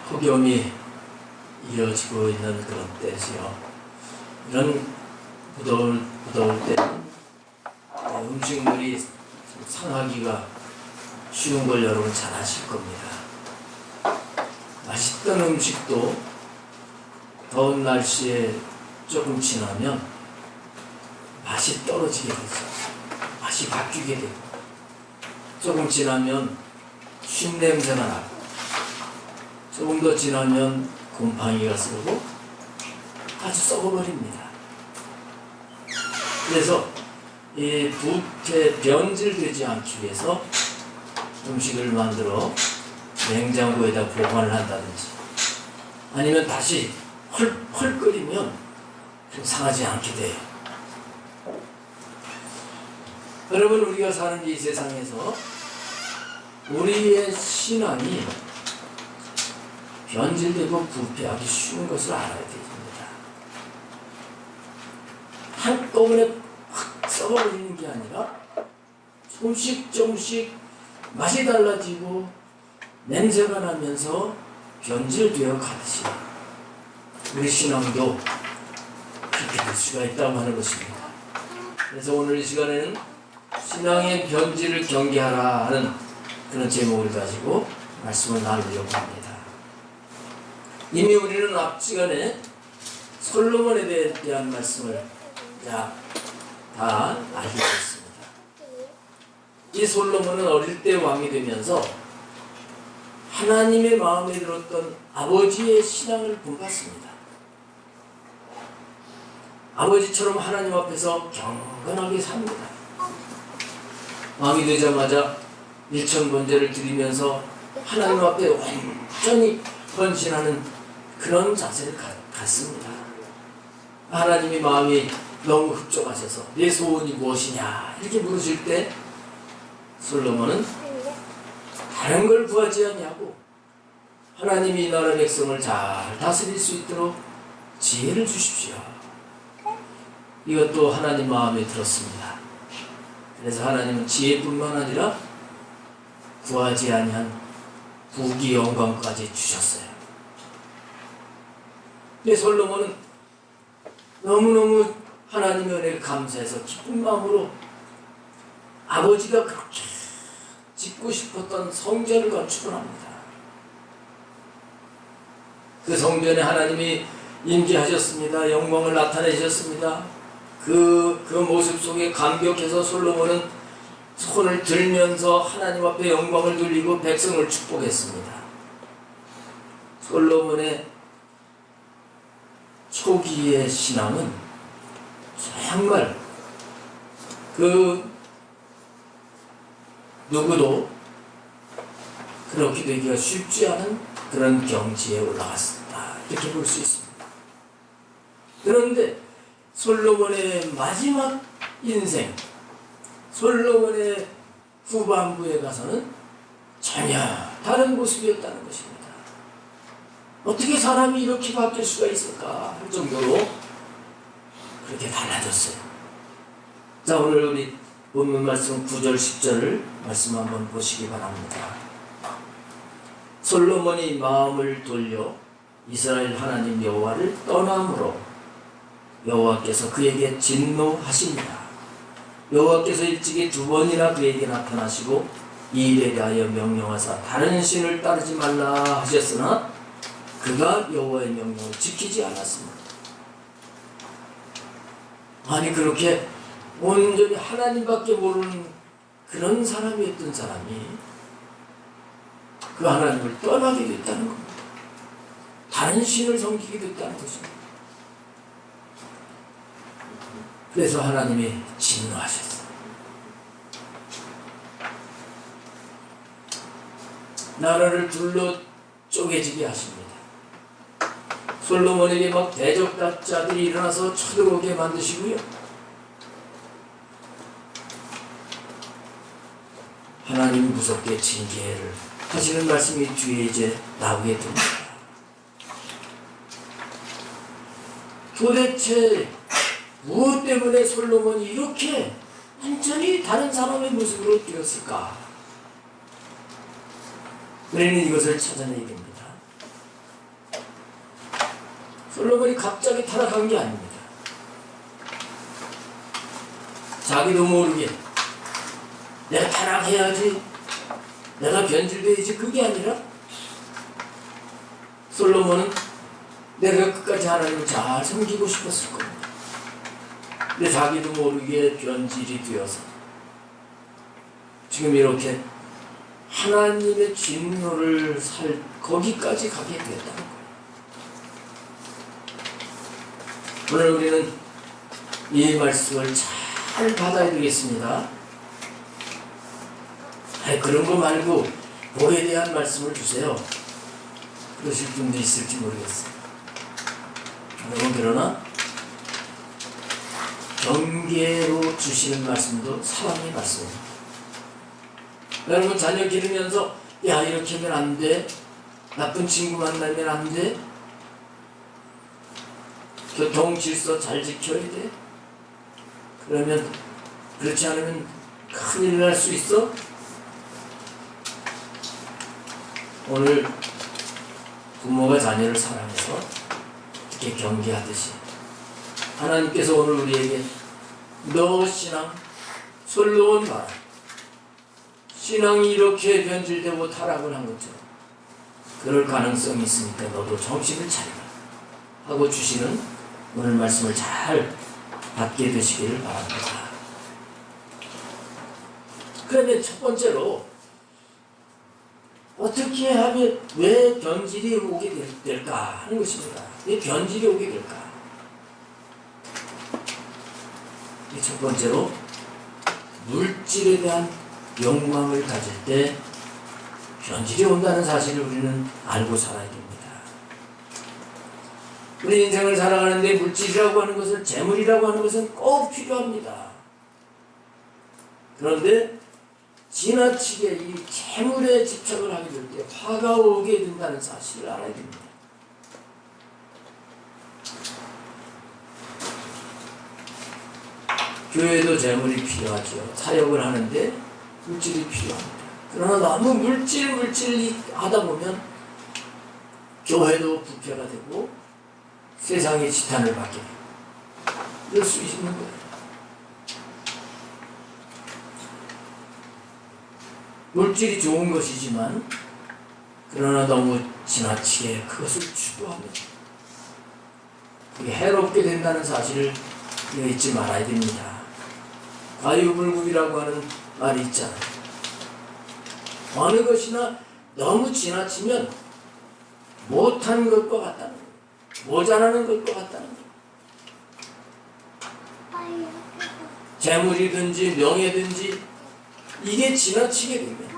폭염이 이어지고 있는 그런 때지요. 이런 무더울 때는 음식물이 상하기가 쉬운 걸 여러분 잘 아실 겁니다. 맛있던 음식도 더운 날씨에 조금 지나면 맛이 떨어지게 되죠. 맛이 바뀌게 되고, 조금 지나면 쉰 냄새가 나고, 조금 더 지나면 곰팡이가 쓰고 아주 썩어버립니다. 그래서 이 부패 변질되지 않기 위해서 음식을 만들어 냉장고에다 보관을 한다든지, 아니면 다시 헐 끓이면 좀 상하지 않게 돼요. 여러분, 우리가 사는 이 세상에서 우리의 신앙이 변질되고 부패하기 쉬운 것을 알아야 됩니다. 한꺼번에 확 썩어버리는 게 아니라 조금씩 맛이 달라지고 냄새가 나면서 변질되어 가듯이 우리 신앙도 그렇게 될 수가 있다고 하는 것입니다. 그래서 오늘 이 시간에는 신앙의 변질을 경계하라 하는 그런 제목을 가지고 말씀을 나누려고 합니다. 이미 우리는 앞 시간에 솔로몬에 대한 말씀을 다 알고 있습니다. 이 솔로몬은 어릴 때 왕이 되면서 하나님의 마음에 들었던 아버지의 신앙을 본받습니다. 아버지처럼 하나님 앞에서 경건하게 삽니다. 왕이 되자마자 일천번제를 드리면서 하나님 앞에 완전히 헌신하는 그런 자세를 갖습니다. 하나님의 마음이 너무 흡족하셔서 내 소원이 무엇이냐 이렇게 물으실 때 솔로몬은 다른 걸 구하지 않냐고, 하나님이 이 나라 백성을 잘 다스릴 수 있도록 지혜를 주십시오. 이것도 하나님 마음에 들었습니다. 그래서 하나님은 지혜뿐만 아니라 구하지 아니한 부귀 영광까지 주셨어요. 근데 솔로몬은 너무너무 하나님의 은혜를 감사해서 기쁜 마음으로 아버지가 그렇게 짓고 싶었던 성전을 건축을 합니다. 그 성전에 하나님이 임재하셨습니다. 영광을 나타내셨습니다. 그 모습 속에 감격해서 솔로몬은 손을 들면서 하나님 앞에 영광을 돌리고 백성을 축복했습니다. 솔로몬의 초기의 신앙은 정말 누구도 그렇게 되기가 쉽지 않은 그런 경지에 올라갔다, 이렇게 볼 수 있습니다. 그런데 솔로몬의 마지막 인생, 솔로몬의 후반부에 가서는 전혀 다른 모습이었다는 것입니다. 어떻게 사람이 이렇게 바뀔 수가 있을까 할 정도로 그렇게 달라졌어요. 자, 오늘 우리 본문 말씀 9절 10절을 말씀 한번 보시기 바랍니다. 솔로몬이 마음을 돌려 이스라엘 하나님 여호와를 떠남으로 여호와께서 그에게 진노하십니다. 여호와께서 일찍이 2번이나 그에게 나타나시고 이 일에 대하여 명령하사 다른 신을 따르지 말라 하셨으나 그가 여호와의 명령을 지키지 않았습니다. 아니, 그렇게 온전히 하나님밖에 모르는 그런 사람이었던 사람이 그 하나님을 떠나게 됐다는 겁니다. 다른 신을 섬기게 됐다는 것입니다. 그래서 하나님이 진노하셨어요. 나라를 둘러 쪼개지게 하십니다. 솔로몬에게 막 대적자들이 일어나서 쳐들어오게 만드시고요. 하나님 무섭게 징계를 하시는 말씀이 뒤에 이제 나오게 됩니다. 도대체 무엇 때문에 솔로몬이 이렇게 완전히 다른 사람의 모습으로 뛰었을까? 우리는 이것을 찾아내야 됩니다. 솔로몬이 갑자기 타락한 게 아닙니다. 자기도 모르게 내가 타락해야지, 내가 변질돼야지, 그게 아니라 솔로몬은 내가 끝까지 하나님을 잘 섬기고 싶었을 겁니다. 근데 자기도 모르게 변질이 되어서 지금 이렇게 하나님의 진노를 거기까지 가게 되었다는 거예요. 오늘 우리는 이 말씀을 잘 받아야 되겠습니다. 그런 거 말고 복에 대한 말씀을 주세요. 그러실 분도 있을지 모르겠어요. 여러분, 그러나 경계로 주시는 말씀도 사랑의 말씀입니다. 여러분, 자녀 기르면서 야, 이렇게 하면 안 돼, 나쁜 친구 만나면 안 돼, 교통 질서 잘 지켜야 돼, 그러면 그렇지 않으면 큰일 날 수 있어. 오늘 부모가 자녀를 사랑해서 이렇게 경계하듯이 하나님께서 오늘 우리에게 너 신앙 솔로몬 봐라, 신앙이 이렇게 변질되고 타락을 한 것처럼 그럴 가능성이 있으니까 너도 정신을 차리라 하고 주시는 오늘 말씀을 잘 받게 되시기를 바랍니다. 그러면 첫 번째로 어떻게 하면 왜 변질이 오게 될까 하는 것입니다. 왜 변질이 오게 될까? 첫 번째로 물질에 대한 욕망을 가질 때 변질이 온다는 사실을 우리는 알고 살아야 됩니다. 우리 인생을 살아가는데 물질이라고 하는 것은, 재물이라고 하는 것은 꼭 필요합니다. 그런데 지나치게 이 재물에 집착을 하게 될 때 화가 오게 된다는 사실을 알아야 됩니다. 교회도 재물이 필요하죠. 사역을 하는데 물질이 필요합니다. 그러나 너무 물질이 하다 보면 교회도 부패가 되고 세상의 지탄을 받게 돼요. 이럴 수 있는 거예요. 물질이 좋은 것이지만 그러나 너무 지나치게 그것을 추구하면 그게 해롭게 된다는 사실을 잊지 말아야 됩니다. 과유불급이라고 하는 말이 있잖아요. 어느 것이나 너무 지나치면 못한 것과 같다는 거예요. 모자라는 것과 같다는 거예요. 재물이든지 명예든지 이게 지나치게 되면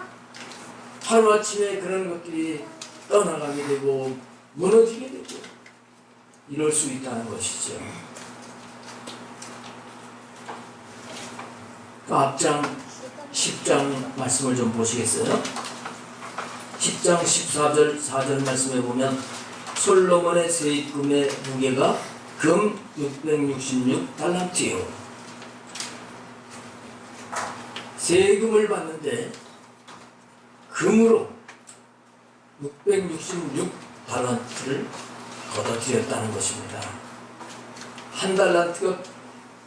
하루아침에 그런 것들이 떠나가게 되고 무너지게 되고 이럴 수 있다는 것이죠. 그 앞장 10장 말씀을 좀 보시겠어요? 10장 14절 4절 말씀에 보면 솔로몬의 세입금의 무게가 금 666달란트요. 세금을 받는데 금으로 666달란트를 걷어들였다는 것입니다. 한 달란트가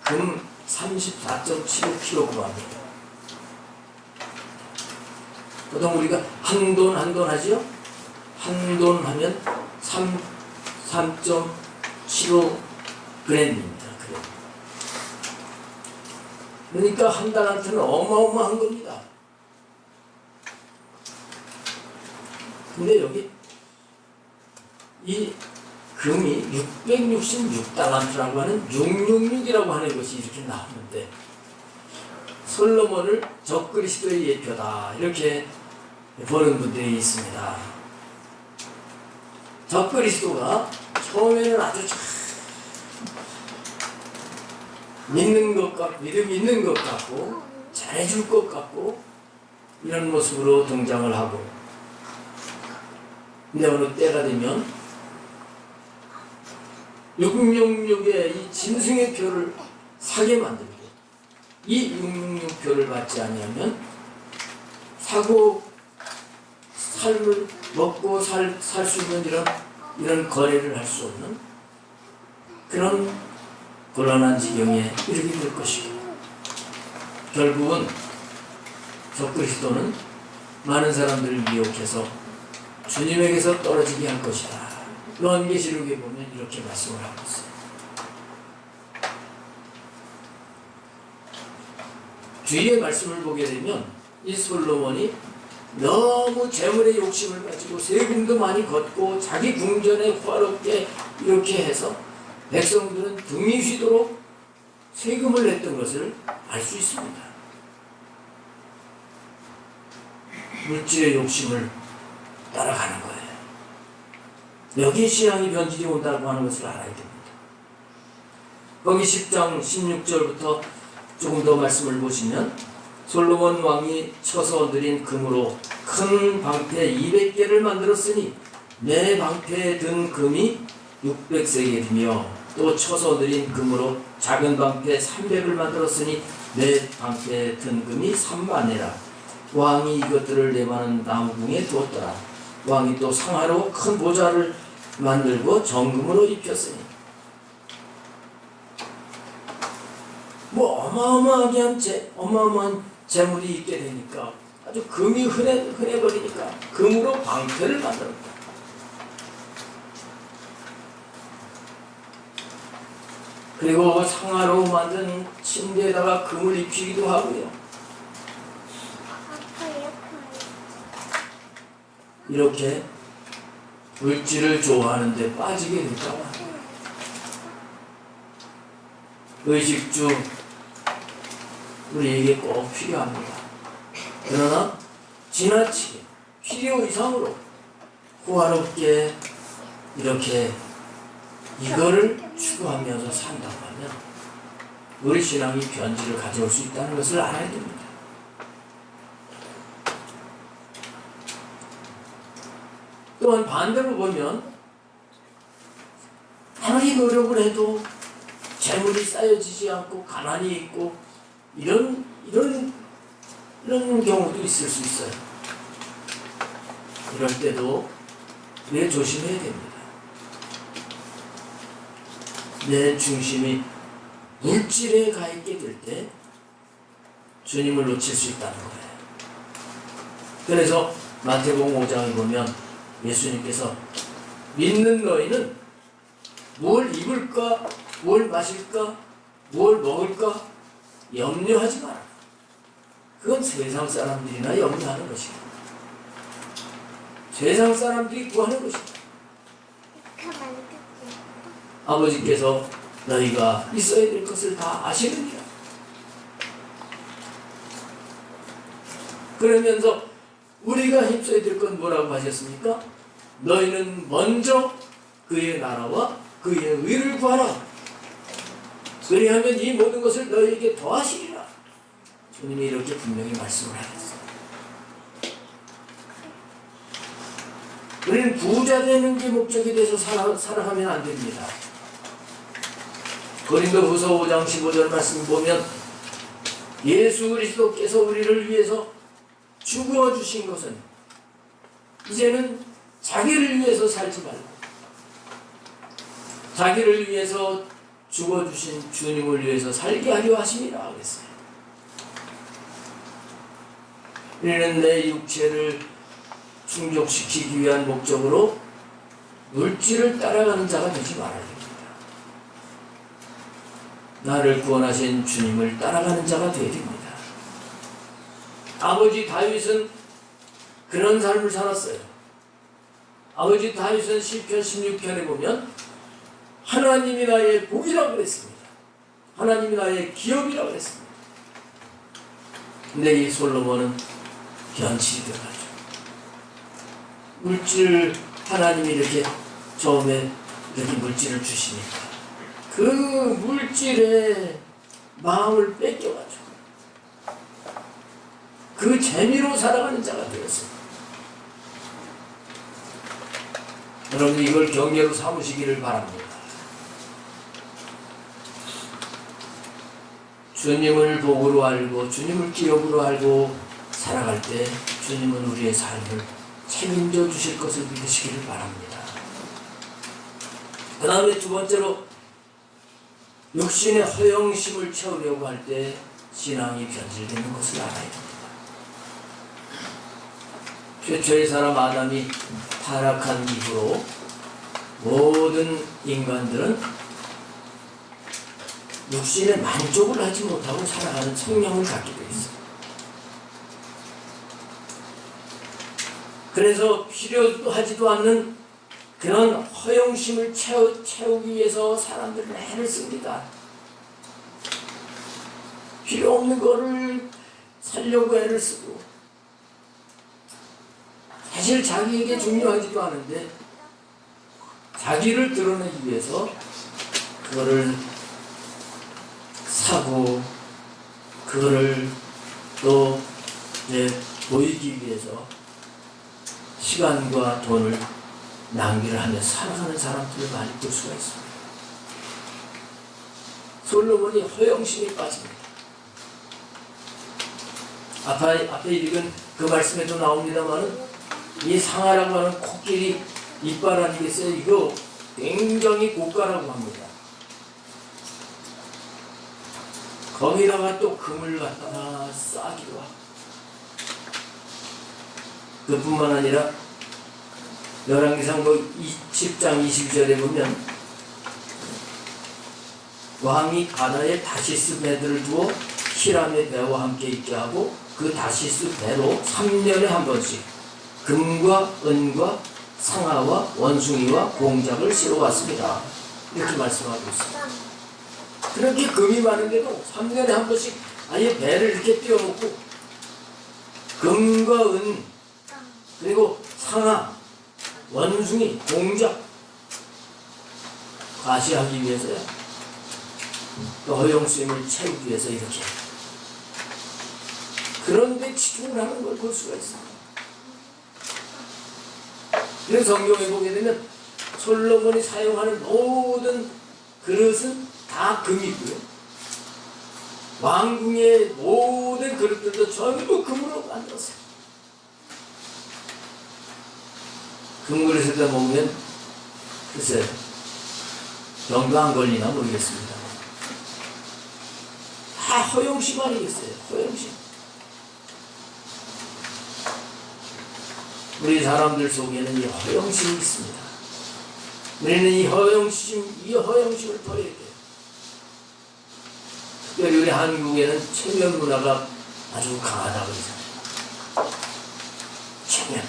금 34.75kg입니다. 보통 우리가 한돈 하죠? 한돈 하면 3.75g입니다. 그러니까 한 달한테는 어마어마한 겁니다. 근데 여기 이 금이 666달란트라고 하는 666이라고 하는 것이 이렇게 나오는데 솔로몬을 적그리스도의 예표다 이렇게 보는 분들이 있습니다. 적그리스도가 처음에는 아주 믿음 있는 것 같고 잘해줄 것 같고 이런 모습으로 등장을 하고 근데 어느 때가 되면 666의 이 짐승의 표를 사게 만들고 이 666표를 받지 아니하면 사고 삶을 먹고 살 수 있는 이런 거래를 할 수 없는 그런 곤란한 지경에 이르게 될 것이고, 결국은 적그리스도는 많은 사람들을 미혹해서 주님에게서 떨어지게 할 것이다. 요한계시록에 보면 이렇게 말씀을 하고 있어요. 뒤에 말씀을 보게 되면 이 솔로몬이 너무 재물의 욕심을 가지고 세금도 많이 걷고 자기 궁전에 호화롭게 이렇게 해서 백성들은 등이 휘도록 세금을 냈던 것을 알 수 있습니다. 물질의 욕심을 따라가는 거예요. 여기에 신앙이 변질이 온다고 하는 것을 알아야 됩니다. 거기 10장 16절부터 조금 더 말씀을 보시면 솔로몬 왕이 쳐서 들인 금으로 큰 방패 200개를 만들었으니 매 방패에 든 금이 600세겔이며 또 쳐서 들인 금으로 작은 방패 300을 만들었으니 매 방패에 든 금이 3만회라. 왕이 이것들을 레바논 나무궁에 두었더라. 왕이 또 상하로 큰 보좌를 만들고 정금으로 입혔으니 어마어마한 재물이 있게 되니까 아주 금이 흔해버리니까 금으로 방패를 만들었다. 그리고 상하로 만든 침대에다가 금을 입히기도 하고요. 이렇게 물질을 좋아하는데 빠지게 될까봐 의식주 우리에게 꼭 필요합니다. 그러나 지나치게 필요 이상으로 호화롭게 이렇게 이거를 추구하면서 산다고 하면 우리 신앙이 변질을 가져올 수 있다는 것을 알아야 됩니다. 또한 반대로 보면 아무리 노력을 해도 재물이 쌓여지지 않고 가난이 있고 이런 경우도 있을 수 있어요. 이럴 때도 우리가 조심해야 됩니다. 내 중심이 물질에 가 있게 될 때 주님을 놓칠 수 있다는 거예요. 그래서 마태복음 5장에 보면 예수님께서 믿는 너희는 뭘 입을까, 뭘 마실까, 뭘 먹을까 염려하지 마라. 그건 세상 사람들이나 염려하는 것이다. 세상 사람들이 구하는 것이다. 아버지께서 너희가 있어야 될 것을 다 아시느니라. 그러면서 우리가 힘써야 될 건 뭐라고 하셨습니까? 너희는 먼저 그의 나라와 그의 의를 구하라. 그리하면 이 모든 것을 너희에게 더하시리라. 주님이 이렇게 분명히 말씀을 하셨어요. 우리는 부자 되는 게 목적이 돼서 살아가면 안 됩니다. 고린도후서 5장 15절 말씀 보면 예수 그리스도께서 우리를 위해서 죽어주신 것은 이제는 자기를 위해서 살지 말고 자기를 위해서 죽어주신 주님을 위해서 살게 하려 하심이라 그랬어요. 우리는 내 육체를 충족시키기 위한 목적으로 물질을 따라가는 자가 되지 말아야 됩니다. 나를 구원하신 주님을 따라가는 자가 되어야 됩니다. 아버지 다윗은 그런 삶을 살았어요. 아버지 다윗은 시편 16편에 보면 하나님이 나의 복이라고 그랬습니다. 하나님이 나의 기업이라고 그랬습니다. 근데 이 솔로몬은 변질이 되어가지고 물질 하나님이 이렇게 처음에 이렇게 물질을 주시니까 그 물질에 마음을 뺏겨가지고 그 재미로 살아가는 자가 되었어요. 여러분 이걸 경계로 삼으시기를 바랍니다. 주님을 복으로 알고 주님을 기업으로 알고 살아갈 때 주님은 우리의 삶을 책임져 주실 것을 믿으시기를 바랍니다. 그 다음에 두 번째로 육신의 허영심을 채우려고 할 때 신앙이 변질되는 것을 알아야 됩니다. 최초의 사람 아담이 타락한 이후로 모든 인간들은 육신의 만족을 하지 못하고 살아가는 성향을 갖게 되어 있어요. 그래서 필요도 하지도 않는 그런 허영심을 채우기 위해서 사람들은 애를 씁니다. 필요 없는 거를 살려고 애를 쓰고, 사실 자기에게 중요하지도 않은데 자기를 드러내기 위해서 그거를 사고, 그거를 또 이제 보이기 위해서 시간과 돈을 낭비를 하면서 살아가는 사람들을 많이 볼 수가 있습니다. 솔로몬이 허영심에 빠집니다. 앞에 읽은 그 말씀에도 나옵니다만은 이 상아라고 하는 코끼리 이빨 아니겠어요? 이거 굉장히 고가라고 합니다. 거기다가 또 금을 갖다가 싸기도 하고, 그뿐만 아니라 열왕기상 10장 22절에 보면 왕이 바다에 다시스 배들을 두어 히람의 배와 함께 있게 하고 그 다시스 배로 3년에 한 번씩 금과 은과 상아와 원숭이와 공작을 실어왔습니다. 이렇게 말씀하고 있습니다. 그렇게 금이 많은데도 3년에 한 번씩 아예 배를 이렇게 띄워놓고 금과 은 그리고 상아, 원숭이, 공작 과시하기 위해서요. 또 허영심을 채우기 위해서 이렇게 그런데 치중을 하는 걸 볼 수가 있습니다. 그래서 성경에 보게 되면 솔로몬이 사용하는 모든 그릇은 다 금이고요. 왕궁의 모든 그릇들도 전부 금으로 만들었어요. 금그릇에다 먹으면 글쎄 병도 안 걸리나 모르겠습니다. 다 허영심 아니겠어요? 허영심. 우리 사람들 속에는 이 허영심이 있습니다. 우리는 이 허영심을 버려야 돼요. 특별히 우리 한국에는 체면 문화가 아주 강하다고 그러잖아요.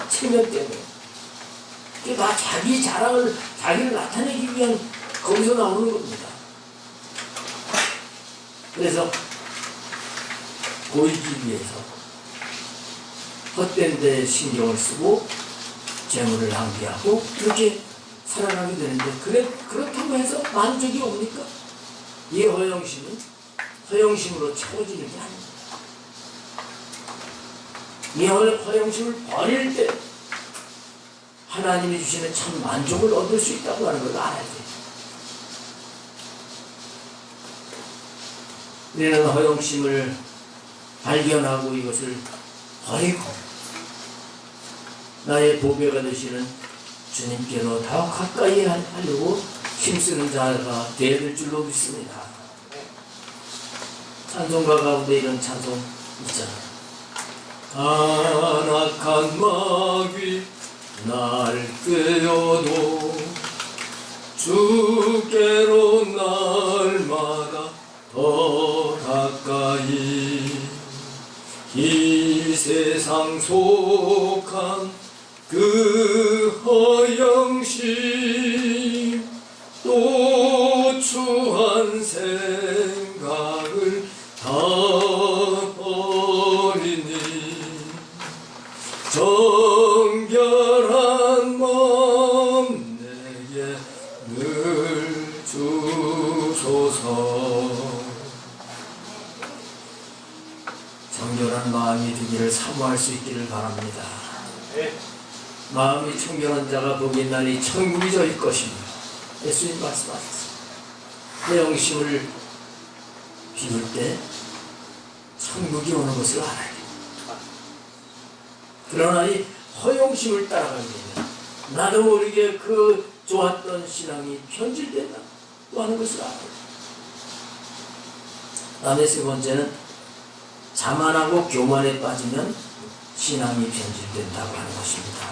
체면 때문에. 이게 다 자기 자랑을, 자기를 나타내기 위한 거기서 나오는 겁니다. 그래서 보이기 위해서 헛된 데에 신경을 쓰고 재물을 낭비하고 그렇게 살아가게 되는데 그렇다고 해서 만족이 옵니까? 이 허영심은 허영심으로 채워지는 게 아닙니다. 이 허영심을 버릴 때 하나님이 주시는 참 만족을 얻을 수 있다고 하는 걸 알아야 돼요. 우리는 허영심을 발견하고 이것을 버리고 나의 보배가 되시는 주님께로 더 가까이 하려고 힘쓰는 자가 되어야 될 줄로 믿습니다. 찬송가 가운데 이런 찬송 있잖아요. 안악한 마귀 날 꿰어도 주께로 날마다 더 가까이 이 세상 속한 그 허영심 또 추한 생각을 다 버리니 정결한 마음 내게 늘 주소서. 정결한 마음이 되기를 사모할 수 있기를 바랍니다. 마음이 청결한 자가 복이 있나니 천국이 저희 것입니다. 예수님 말씀하셨습니다. 허영심을 비울 때 천국이 오는 것을 알아야 됩니다. 그러나 이 허영심을 따라가게 되면 나도 모르게 그 좋았던 신앙이 변질된다고 하는 것을 알아야 됩니다. 다음에 세 번째는 자만하고 교만에 빠지면 신앙이 변질된다고 하는 것입니다.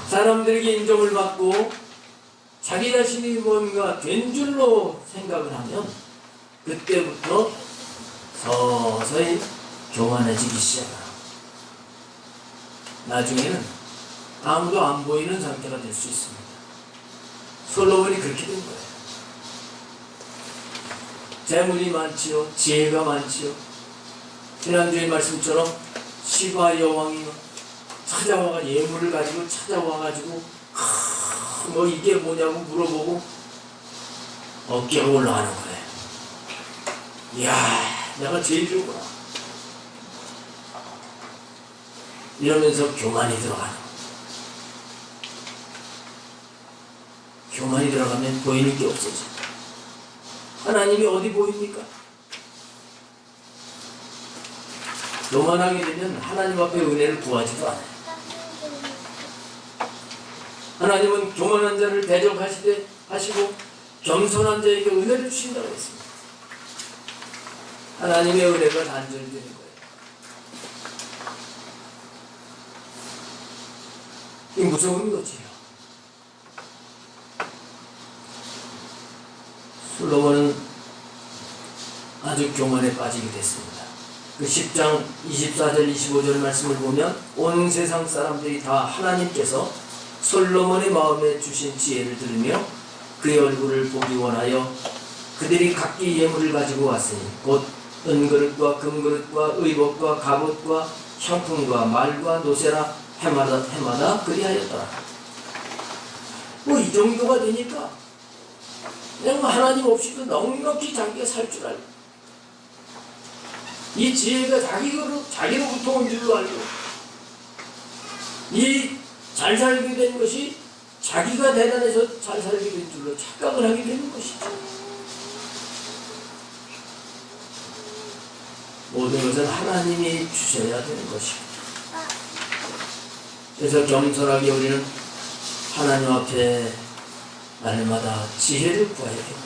사람들에게 인정을 받고 자기 자신이 뭔가 된 줄로 생각을 하면 그때부터 서서히 교만해지기 시작합니다. 나중에는 아무도 안 보이는 상태가 될 수 있습니다. 솔로몬이 그렇게 된 거예요. 재물이 많지요, 지혜가 많지요. 지난주의 말씀처럼 시바 여왕이 찾아와가 예물을 가지고 찾아와가지고 뭐 이게 뭐냐고 물어보고 어깨가 올라가는 거예요. 이야, 내가 제일 좋구나. 이러면서 교만이 들어가는 거예요. 교만이 들어가면 보이는 게 없어져. 하나님이 어디 보입니까? 교만하게 되면 하나님 앞에 은혜를 구하지도 않아요. 하나님은 교만한 자를 대적하시고 겸손한 자에게 은혜를 주신다고 했습니다. 하나님의 은혜가 단절되는 거예요. 이 무서운 거지요. 솔로몬은 아주 교만에 빠지게 됐습니다. 그 10장 24절 25절 말씀을 보면 온 세상 사람들이 다 하나님께서 솔로몬의 마음에 주신 지혜를 들으며 그의 얼굴을 보기 원하여 그들이 각기 예물을 가지고 왔으니 곧 은그릇과 금그릇과 의복과 갑옷과 향품과 말과 노새라 해마다 그리하였더라. 뭐 이 정도가 되니까 그냥 하나님 없이도 넉넉히 자기가 살 줄 알고 이 지혜가 자기로부터 온 줄로 알고 이 잘 살게 된 것이 자기가 대단해서 잘 살게 된 줄로 착각을 하게 되는 것이죠. 모든 것은 하나님이 주셔야 되는 것입니다. 그래서 겸손하게 우리는 하나님 앞에 날마다 지혜를 구해야 됩니다.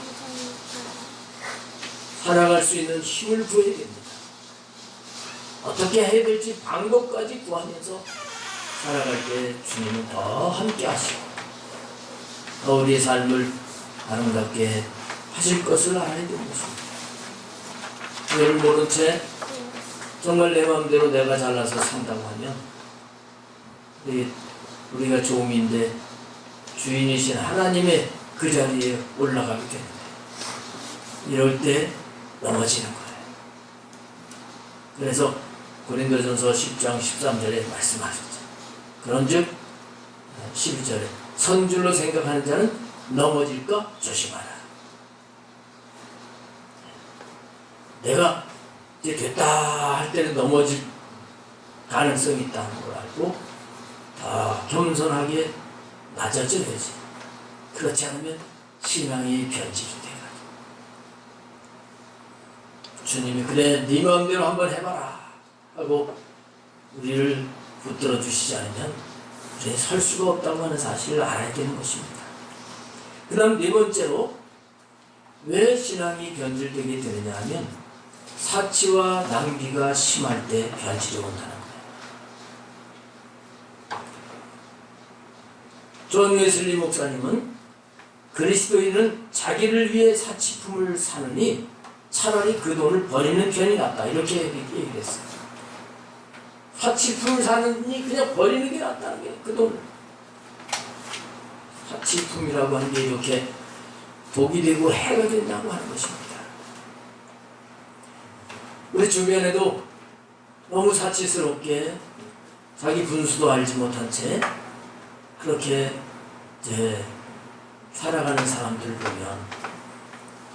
살아갈 수 있는 힘을 구해야 됩니다. 어떻게 해야 될지 방법까지 구하면서 살아갈 때 주님은 더 함께 하시고 더 우리의 삶을 아름답게 하실 것을 알아야 되는 것입니다. 그걸 모른 채 정말 내 마음대로 내가 잘나서 산다고 하면 우리가 종인데 주인이신 하나님의 그 자리에 올라가게 되는데 이럴 때 넘어지는 거예요. 그래서 고린도전서 10장 13절에 말씀하셨죠. 그런즉 12절에 선줄로 생각하는 자는 넘어질까 조심하라. 내가 이제 됐다 할 때는 넘어질 가능성이 있다는 걸 알고 더 겸손하게 낮아져야지. 그렇지 않으면 신앙이 변질이 돼가지고 주님이 그래 네 마음대로 한번 해봐라 하고 우리를 붙들어 주시지 않으면 우리는 설 수가 없다고 하는 사실을 알아야 되는 것입니다. 그 다음 네 번째로 왜 신앙이 변질되게 되느냐 하면 사치와 낭비가 심할 때 변질이 온다는 거예요. 존 웨슬리 목사님은 그리스도인은 자기를 위해 사치품을 사느니 차라리 그 돈을 버리는 편이 낫다 이렇게 얘기를 했어요. 사치품을 사느니 그냥 버리는 게 낫다는 게 그 돈을. 사치품이라고 하는 게 이렇게 독이 되고 해가 된다고 하는 것입니다. 우리 주변에도 너무 사치스럽게 자기 분수도 알지 못한 채 그렇게 이제 살아가는 사람들 보면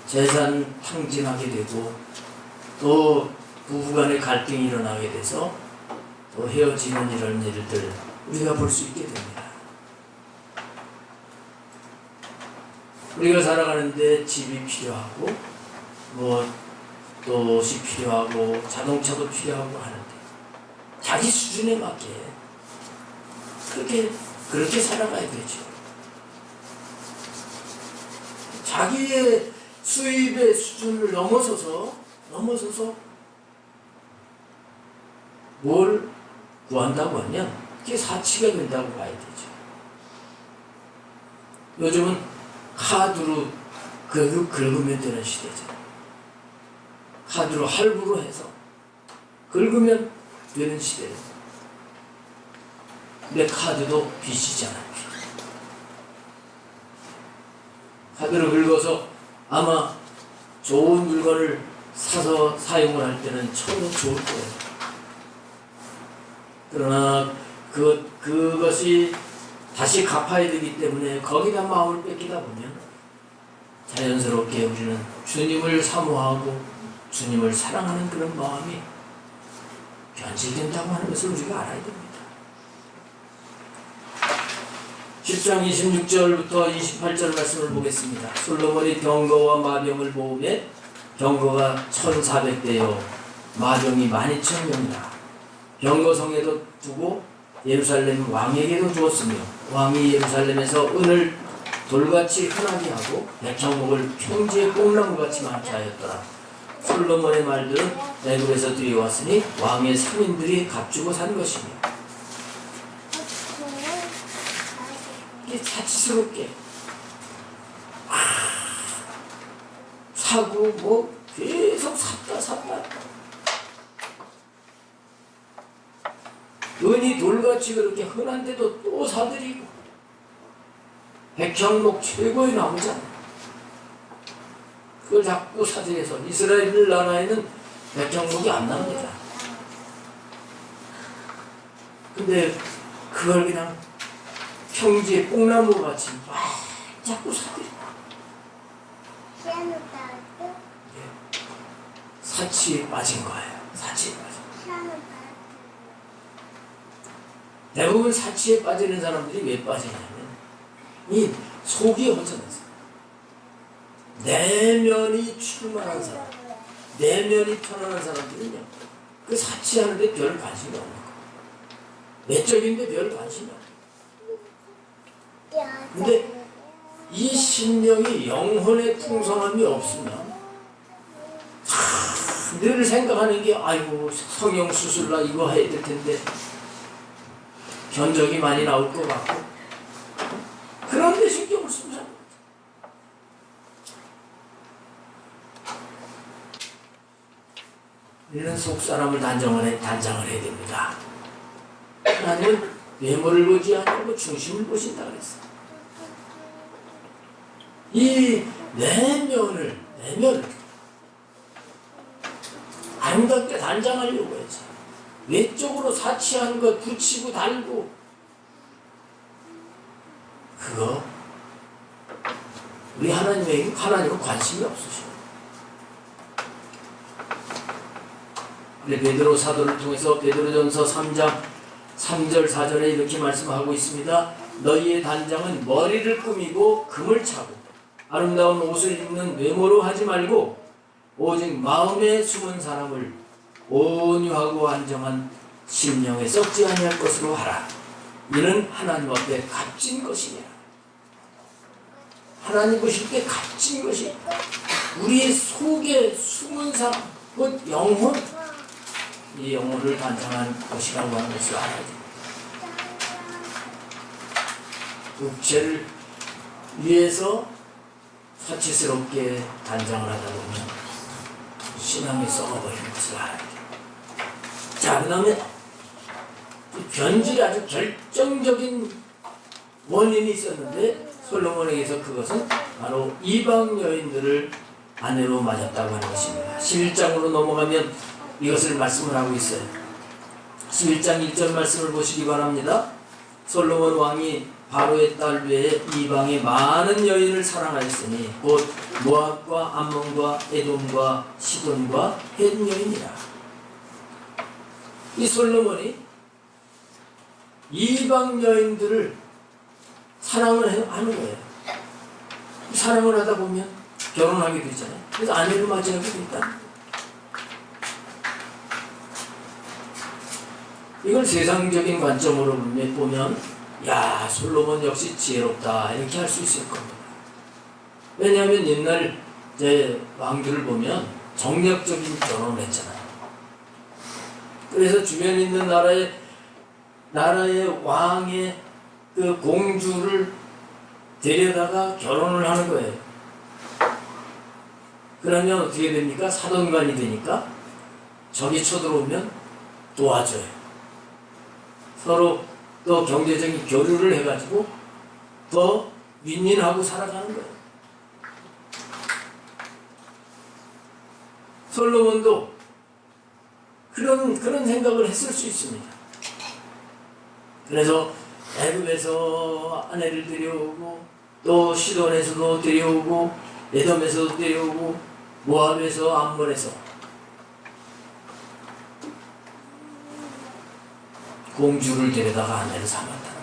재산 탕진하게 되고 또 부부간의 갈등이 일어나게 돼서 또 헤어지는 이런 일들 우리가 볼 수 있게 됩니다. 우리가 살아가는데 집이 필요하고 뭐 또 옷이 필요하고 자동차도 필요하고 하는데 자기 수준에 맞게 그렇게 살아가야 되죠. 자기의 수입의 수준을 넘어서서 뭘 구한다고 하면 그게 사치가 된다고 봐야 되죠. 요즘은 카드로 긁으면 되는 시대죠. 카드로 할부로 해서 긁으면 되는 시대예요. 근데 카드도 빚이잖아요. 카드로 긁어서 아마 좋은 물건을 사서 사용을 할 때는 처음 좋을 거예요. 그러나 그것이 다시 갚아야 되기 때문에 거기다 마음을 뺏기다 보면 자연스럽게 우리는 주님을 사모하고 주님을 사랑하는 그런 마음이 변질된다고 하는 것을 우리가 알아야 됩니다. 10장 26절부터 28절 말씀을 보겠습니다. 솔로몬이 병거와 마병을 모으매 병거가 1,400대요 마병이 12,000명이라. 병거성에도 두고 예루살렘 왕에게도 주었으며 왕이 예루살렘에서 은을 돌같이 흔하게 하고 백향목을 평지의 뽕나무같이 많게 하였더라. 솔로몬의 말들은 애굽에서 들여왔으니 왕의 상인들이 값주고 산 것이며. 이게 자치스럽게 사고 뭐 계속 샀다. 은이 돌같이 그렇게 흔한데도 또 사들이고 백향목 최고의 나무잖아. 그걸 자꾸 사들여서 이스라엘 나라에는 백향목이 안 납니다. 근데 그걸 그냥 평지에 뽕나무 같이 자꾸 사들여. 사치에 빠진 거예요. 사치에 빠진. 대부분 사치에 빠지는 사람들이 왜 빠지냐면 이 속이 허전해서 내면이 충만한 사람, 내면이 편안한 사람들은요 그 사치하는데 별 관심이 없는 거예요. 외적인데 별 관심이 없어요. 근데 이 심령이 영혼의 풍성함이 없으면 늘 생각하는 게 아이고 성형수술라 이거 해야 될 텐데 견적이 많이 나올 것 같고 그런데 신경을 쓰면 우리는 속사람을 단장을 해야 됩니다. 하나님은 외모를 보지 않고 중심을 보신다 그랬어. 이 내면을 아름답게 단장하려고 해서 외적으로 사치하는 것 붙이고 달고 그거 우리 하나님은 관심이 없으셔. 근데 베드로 사도를 통해서 베드로전서 3장 3절 4절에 이렇게 말씀하고 있습니다. 너희의 단장은 머리를 꾸미고 금을 차고 아름다운 옷을 입는 외모로 하지 말고 오직 마음에 숨은 사람을 온유하고 안정한 심령에 썩지 아니할 것으로 하라. 이는 하나님 앞에 값진 것이냐. 하나님 보실 때 값진 것이 우리의 속에 숨은 사람, 그 영혼, 이 영혼을 단장한 것이라고 하는 것을 알아야 됩니다. 육체를 위해서 사치스럽게 단장을 하다 보면 신앙이 썩어버리는 것을 알아야 돼요. 자, 그 다음에 변질이 아주 결정적인 원인이 있었는데 솔로몬에게서 그것은 바로 이방 여인들을 아내로 맞았다고 하는 것입니다. 11장으로 넘어가면 이것을 말씀을 하고 있어요. 11장 1절 말씀을 보시기 바랍니다. 솔로몬 왕이 바로의 딸 외에 이방의 많은 여인을 사랑하였으니 곧 모압과 암몬과 에돔과 시돈과 헷 여인이라. 이 솔로몬이 이방 여인들을 사랑을 하는 거예요. 사랑을 하다 보면 결혼하게 되잖아요. 그래서 아내를 맞이하게 된다. 이걸 세상적인 관점으로 보면 야, 솔로몬 역시 지혜롭다 이렇게 할 수 있을 겁니다. 왜냐하면 옛날 이제 왕들을 보면 정략적인 결혼을 했잖아요. 그래서 주변에 있는 나라의 왕의 그 공주를 데려다가 결혼을 하는 거예요. 그러면 어떻게 됩니까? 사돈간이 되니까 적이 쳐들어오면 도와줘요. 서로 또 경제적인 교류를 해가지고 더 윈윈하고 살아가는 거예요. 솔로몬도 그런 생각을 했을 수 있습니다. 그래서 애굽에서 아내를 데려오고 또 시돈에서도 데려오고 에돔에서도 데려오고 모압에서 암몬에서 공주를 데려다가 아내를 삼았다는 거예요.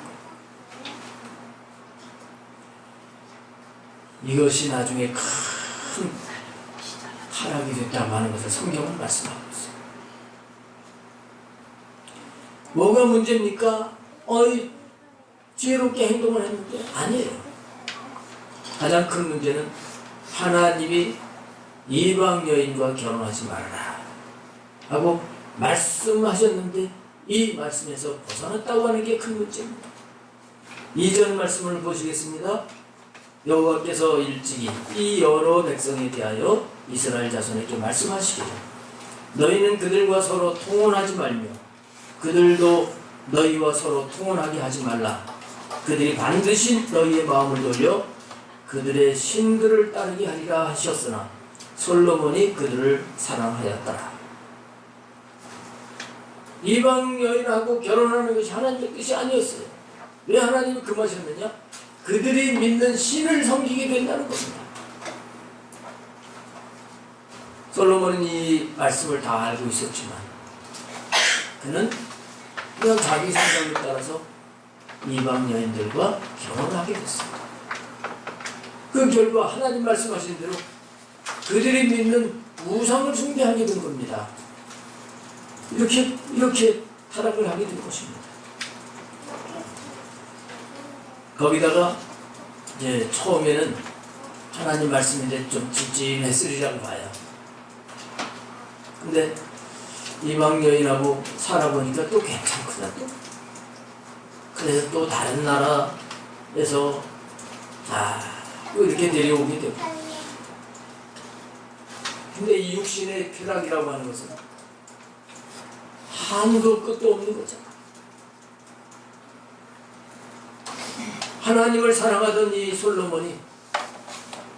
이것이 나중에 큰 타락이 됐다고 하는 것을 성경은 말씀하고 있어요. 뭐가 문제입니까? 지혜롭게 행동을 했는데 아니에요. 가장 큰 문제는 하나님이 이방 여인과 결혼하지 말아라 하고 말씀하셨는데 이 말씀에서 벗어났다고 하는 게 큰 문제입니다. 2절 말씀을 보시겠습니다. 여호와께서 일찍이 이 여러 백성에 대하여 이스라엘 자손에게 말씀하시기를 너희는 그들과 서로 통혼하지 말며 그들도 너희와 서로 통혼하게 하지 말라. 그들이 반드시 너희의 마음을 돌려 그들의 신들을 따르게 하리라 하셨으나 솔로몬이 그들을 사랑하였더라. 이방 여인하고 결혼하는 것이 하나님의 뜻이 아니었어요. 왜 하나님이 금하셨느냐? 그들이 믿는 신을 섬기게 된다는 겁니다. 솔로몬은 이 말씀을 다 알고 있었지만 그는 그냥 자기 생각에 따라서 이방 여인들과 결혼을 하게 됐습니다. 그 결과 하나님 말씀하신 대로 그들이 믿는 우상을 숭배하게 된 겁니다. 이렇게 타락을 하게 된 것입니다. 거기다가 이제 처음에는 하나님 말씀인데 좀 찝찝했으리라고 봐요. 근데 이방 여인하고 살아보니까 또 괜찮구나 또. 그래서 또 다른 나라에서 또 이렇게 데려오게 되고. 근데 이 육신의 쾌락이라고 하는 것은 한도 끝도 없는 거잖아. 하나님을 사랑하던 이 솔로몬이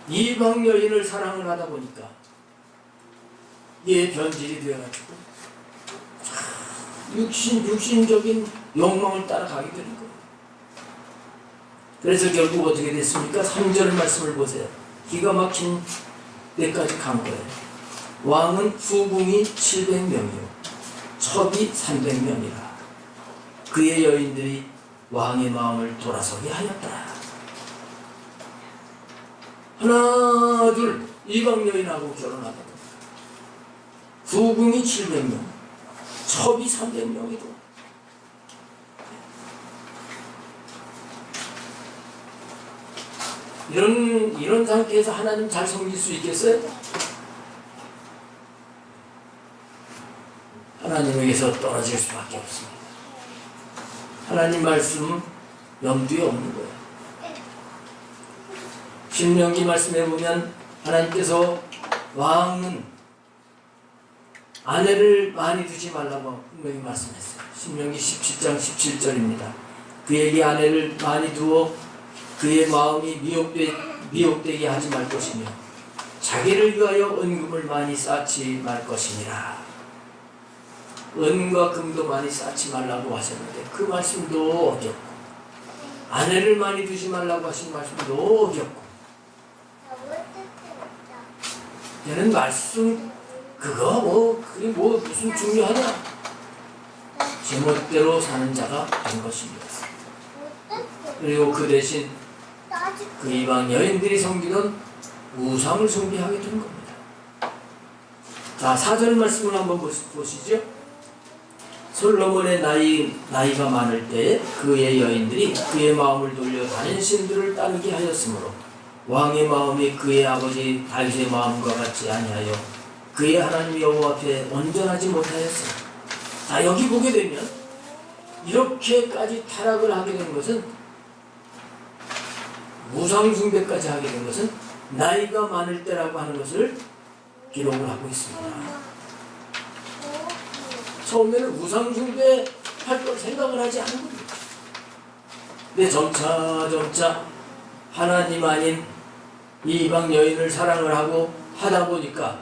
이방 여인을 사랑을 하다 보니까 이게 변질이 되어가지고 육신적인 욕망을 따라가게 되는 거예요. 그래서 결국 어떻게 됐습니까? 3절 말씀을 보세요. 기가 막힌 데까지 간 거예요. 왕은 후궁이 700명이요 첩이 300명이라 그의 여인들이 왕의 마음을 돌아서게 하였더라. 하나 둘 이방 여인하고 결혼하다 보니까 후궁이 700명 첩이 300명이고 이런 상태에서 하나님 잘 섬길 수 있겠어요? 하나님에게서 떨어질 수밖에 없습니다. 하나님 말씀 염두에 없는 거예요. 신명기 말씀에 보면 하나님께서 왕은 아내를 많이 두지 말라고 분명히 말씀했어요. 신명기 17장 17절입니다. 그에게 아내를 많이 두어 그의 마음이 미혹되게 하지 말 것이며 자기를 위하여 은금을 많이 쌓지 말 것이니라. 은과 금도 많이 쌓지 말라고 하셨는데 그 말씀도 어겼고 아내를 많이 두지 말라고 하신 말씀도 어겼고 얘는 말씀 그게 무슨 중요하냐? 제멋대로 사는 자가 된 것입니다. 그리고 그 대신 그 이방 여인들이 섬기던 우상을 숭배하게 된 겁니다. 자, 4절 말씀을 한번 보시죠. 솔로몬의 나이가 많을 때에 그의 여인들이 그의 마음을 돌려 다른 신들을 따르게 하였으므로 왕의 마음이 그의 아버지 다윗의 마음과 같지 아니하여 그의 하나님 여호와 앞에 온전하지 못하였어. 자, 여기 보게 되면 이렇게까지 타락을 하게 된 것은, 우상숭배까지 하게 된 것은 나이가 많을 때라고 하는 것을 기록을 하고 있습니다. 처음에는 우상숭배 할 걸 생각을 하지 않은 겁니다. 근데 점차 하나님 아닌 이 이방 여인을 사랑을 하고 하다 보니까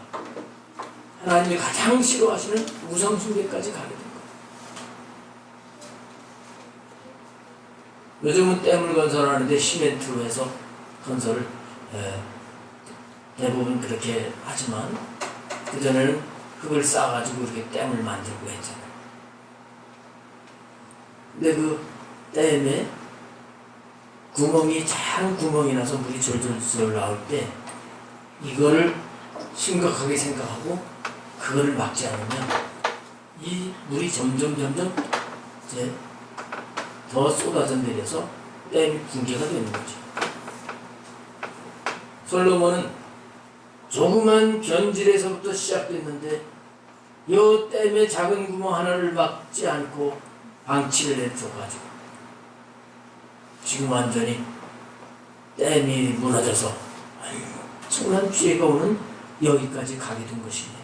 하나님이 가장 싫어하시는 우상숭배까지 가게 된 거예요. 요즘은 댐을 건설하는데 시멘트로 해서 건설을 대부분 그렇게 하지만 그전에는 흙을 쌓아가지고 이렇게 댐을 만들고 했잖아요. 근데 그 댐에 작은 구멍이 나서 물이 졸졸 나올 때 이거를 심각하게 생각하고 그거를 막지 않으면 이 물이 점점 이제 더 쏟아져 내려서 댐이 붕괴가 되는 거죠. 솔로몬은 조그만 변질에서부터 시작됐는데 이 댐의 작은 구멍 하나를 막지 않고 방치를 해줘가지고 지금 완전히 댐이 무너져서 엄청난 피해가 오는 여기까지 가게 된 것입니다.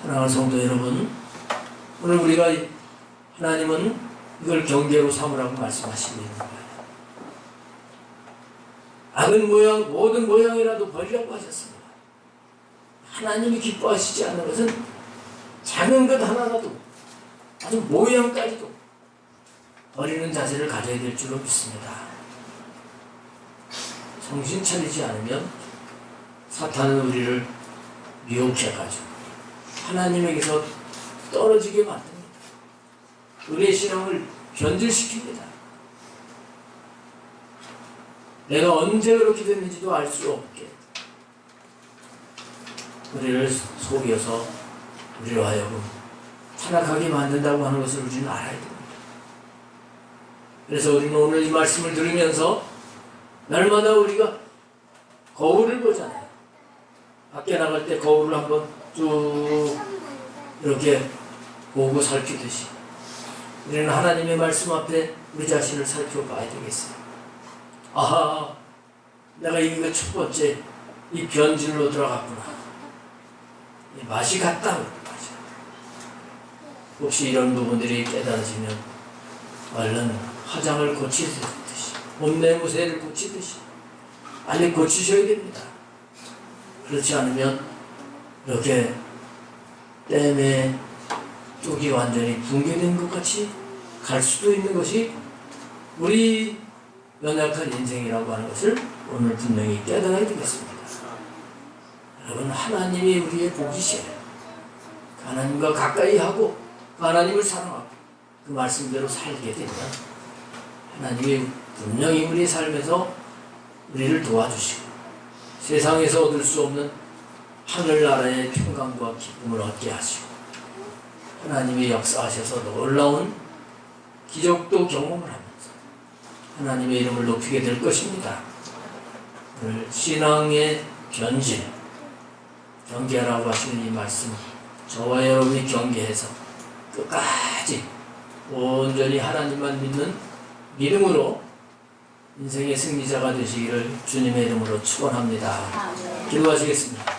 사랑하는 성도 여러분, 오늘 우리가 하나님은 이걸 경계로 삼으라고 말씀하시고 있는 거예요. 악은 모든 모양이라도 버리라고 하셨습니다. 하나님이 기뻐하시지 않는 것은 작은 것 하나라도, 아주 모양까지도 버리는 자세를 가져야 될 줄로 믿습니다. 정신 차리지 않으면 사탄은 우리를 미혹해가지고 하나님에게서 떨어지게 만듭니다. 우리의 신앙을 변질시킵니다. 내가 언제 그렇게 됐는지도 알 수 없게 우리를 속여서 우리로 하여금 타락하게 만든다고 하는 것을 우리는 알아야 됩니다. 그래서 우리는 오늘 이 말씀을 들으면서 날마다 우리가 거울을 보잖아요. 밖에 나갈 때 거울을 한번 쭉 이렇게 보고 살피듯이 우리는 하나님의 말씀 앞에 우리 자신을 살펴봐야 되겠어요. 아하, 내가 이거 첫 번째 이 변질로 들어갔구나. 이 맛이 같다. 혹시 이런 부분들이 깨달아지면 얼른 화장을 고치듯이, 옷내무새를 고치듯이 빨리 고치셔야 됩니다. 그렇지 않으면 이렇게 댐의 뚝이 완전히 붕괴된 것 같이 갈 수도 있는 것이 우리 연약한 인생이라고 하는 것을 오늘 분명히 깨달아야 되겠습니다. 여러분, 하나님이 우리의 복이시에요. 하나님과 가까이 하고 하나님을 사랑하고 그 말씀대로 살게 되면 하나님이 분명히 우리의 삶에서 우리를 도와주시고 세상에서 얻을 수 없는 하늘나라의 평강과 기쁨을 얻게 하시고 하나님이 역사하셔서 놀라운 기적도 경험을 하면서 하나님의 이름을 높이게 될 것입니다. 오늘 신앙의 변질, 경계하라고 하시는 이 말씀, 저와 여러분이 경계해서 끝까지 온전히 하나님만 믿는 믿음으로 인생의 승리자가 되시기를 주님의 이름으로 축원합니다. 기도하시겠습니다.